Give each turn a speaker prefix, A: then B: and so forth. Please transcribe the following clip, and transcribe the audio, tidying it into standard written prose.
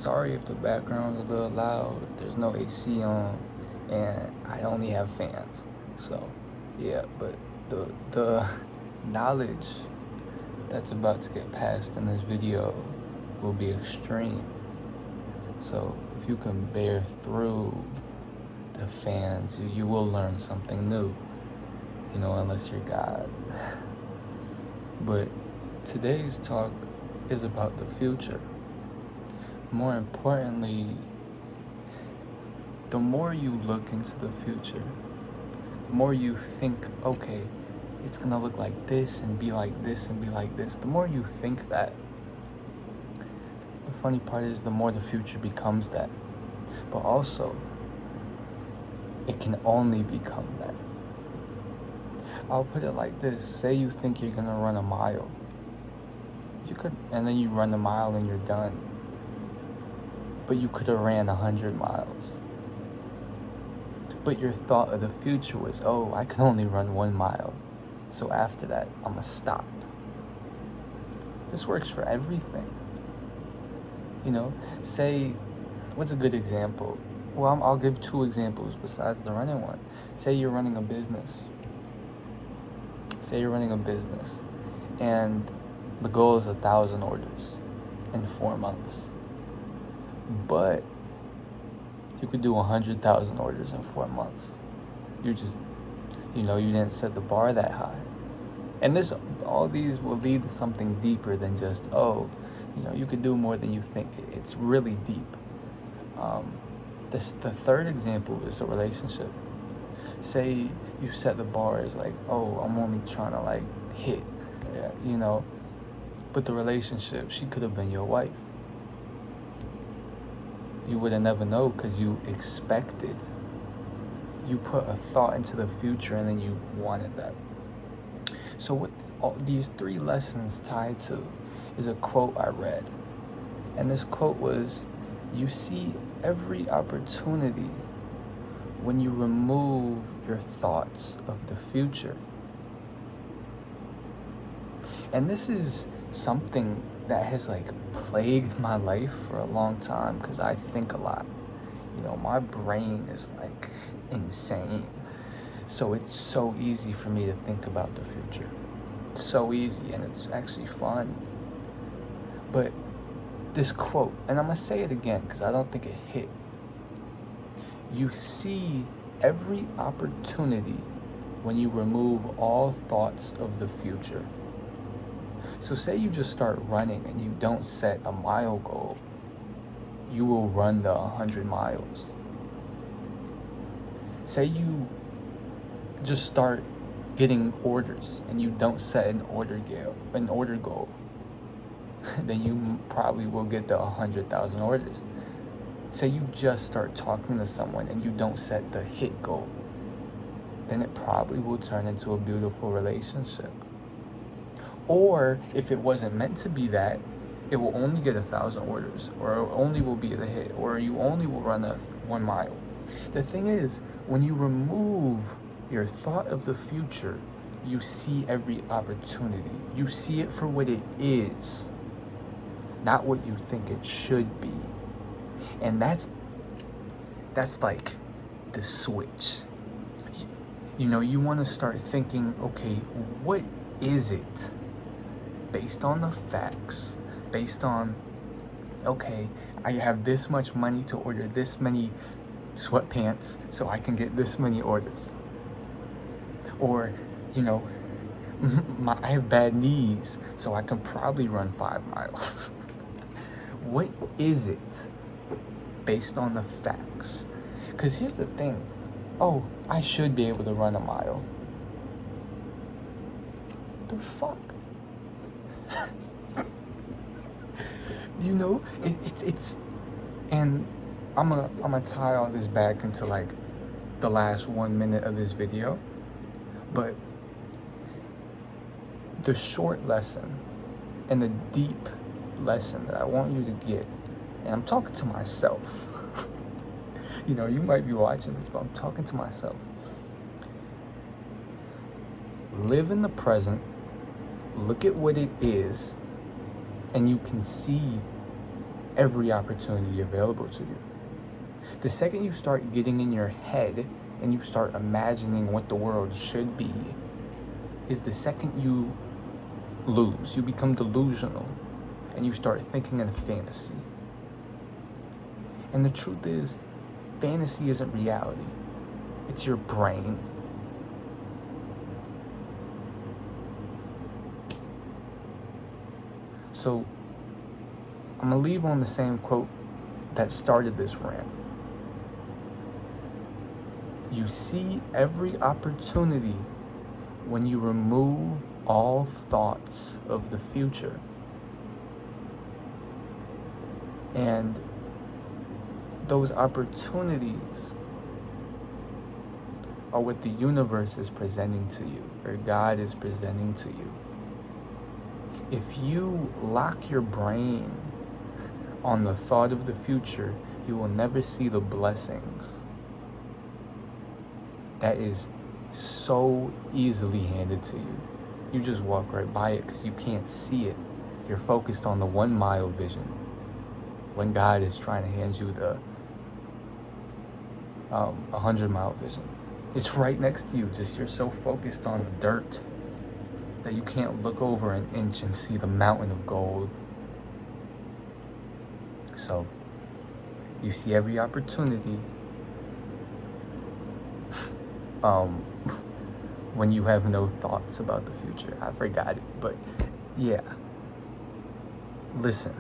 A: Sorry if the background's a little loud. There's no AC on, and I only have fans. So, yeah. But the knowledge that's about to get passed in this video will be extreme. So if you can bear through the fans, you will learn something new. Unless you're God. But today's talk is about the future. More importantly, the more you look into the future, the more you think, okay, it's gonna look like this and be like this and be like this. The more you think that, the funny part is the more the future becomes that. But also, it can only become that. I'll put it like this. Say you think you're gonna run a mile. And then you run the mile and you're done. But you could have ran 100 miles. But your thought of the future was, oh, I can only run 1 mile. So after that, I'm gonna stop. This works for everything. Say, what's a good example? Well, I'll give 2 examples besides the running one. Say you're running a business. And the goal is 1,000 orders in 4 months. But you could do 100,000 orders in 4 months. You just, you didn't set the bar that high. And all these will lead to something deeper than just, you could do more than you think. It's really deep. The third example is a relationship. Say you set the bar as like, I'm only trying to hit, but the relationship, she could have been your wife. You would have never known because you expected. You put a thought into the future and then you wanted that. So what all these 3 lessons tied to is a quote I read. And this quote was, you see every opportunity when you remove your thoughts of the future. And this is something that has plagued my life for a long time because I think a lot. My brain is insane. So it's so easy for me to think about the future. It's so easy, and it's actually fun. But this quote, and I'm going to say it again because I don't think it hit. You see every opportunity when you remove all thoughts of the future. So say you just start running and you don't set a mile goal, you will run the 100 miles. Say you just start getting orders and you don't set an order goal, then you probably will get the 100,000 orders. Say you just start talking to someone and you don't set the hit goal, then it probably will turn into a beautiful relationship. Or if it wasn't meant to be that, it will only get 1,000 orders, or it only will be the hit, or you only will run 1 mile. The thing is, when you remove your thought of the future, you see every opportunity. You see it for what it is, not what you think it should be. And that's the switch. You want to start thinking, okay, what is it? Based on the facts, based on, okay, I have this much money to order this many sweatpants so I can get this many orders. Or, I have bad knees so I can probably run 5 miles. What is it based on the facts? Because here's the thing. I should be able to run a mile. The fuck? It's and I'm gonna tie all this back into the last 1 minute of this video, but the short lesson and the deep lesson that I want you to get, and I'm talking to myself. You might be watching this, but I'm talking to myself. Live in the present, look at what it is, and you can see every opportunity available to you. The second you start getting in your head and you start imagining what the world should be, is the second you lose. You become delusional and you start thinking in fantasy. And the truth is, fantasy isn't reality. It's your brain. So, I'm going to leave on the same quote that started this rant. You see every opportunity when you remove all thoughts of the future. And those opportunities are what the universe is presenting to you, or God is presenting to you. If you lock your brain on the thought of the future, you will never see the blessings that is so easily handed to you. You just walk right by it because you can't see it. You're focused on the 1 mile vision when God is trying to hand you the 100-mile vision. It's right next to you, just you're so focused on the dirt that you can't look over an inch and see the mountain of gold. So, you see every opportunity when you have no thoughts about the future. I forgot it, but yeah. Listen.